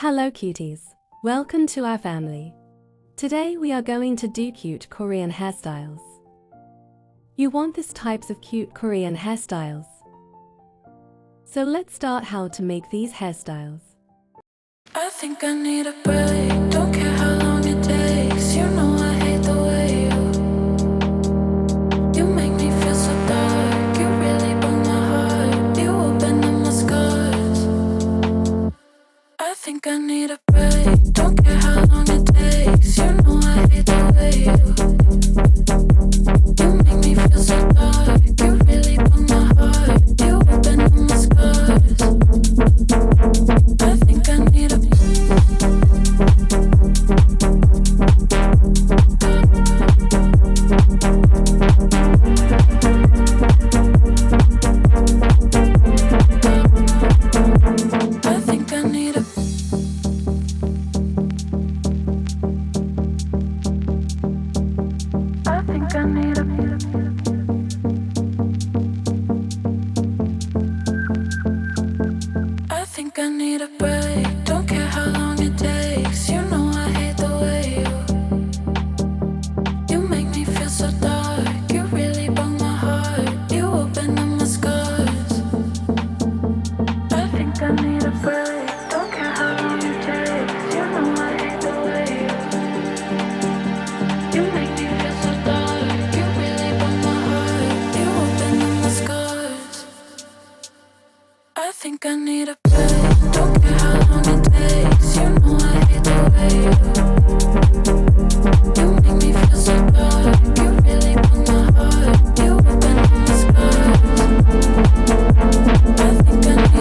Hello cuties, welcome to our family. Today we are going to do cute Korean hairstyles. You want these types of cute Korean hairstyles? So let's start how to make these hairstyles. I think I need a break, don't care how long it takes. You know I hate the way you make me feel so dark. You really broke my heart, you opened up my scars. I think I need a break, don't care how long it takes. You know I hate the way you make me feel so dark. You really broke my heart, you opened up my scars. I think I need a break, don't care how long it takes. You know I hate the way you make me feel so dark. You really broke my heart, you opened up my scars. I think I need a break, don't care how long it takes. You know I hate the way you make me feel so dark. You really broke my heart, you opened up my scars. I think I need a break, don't care how long it takes. You know I hate the way you make me feel so dark. You really broke my heart, you opened up my scars. I think I need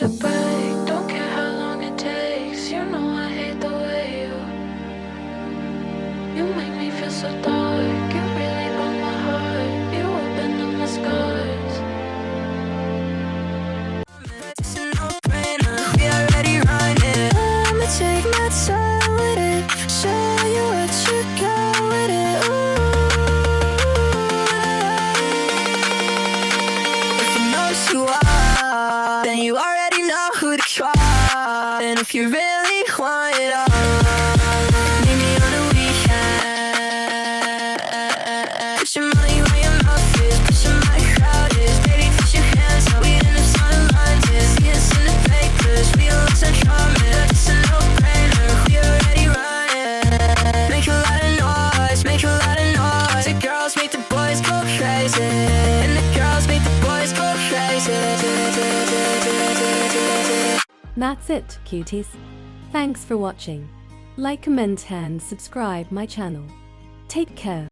a so dark, you really broke my heart, you opened up my scars. It's a no-brainer, we already running. I'ma take my time with it, show you what you got with it. If you know who you are, then you already know who to try. And if you really want it all, meet me on the weekend. Put your money where your mouth is, put your my crowd is. Baby, put your hands up, we in the sun lines. See us in the papers, we all lost our charming. It's a no-brainer, we already running. Make a lot of noise, make a lot of noise. The girls make the boys go crazy, and the girls make the boys go crazy. That's it, cuties. Thanks for watching. Like, comment and subscribe my channel. Take care.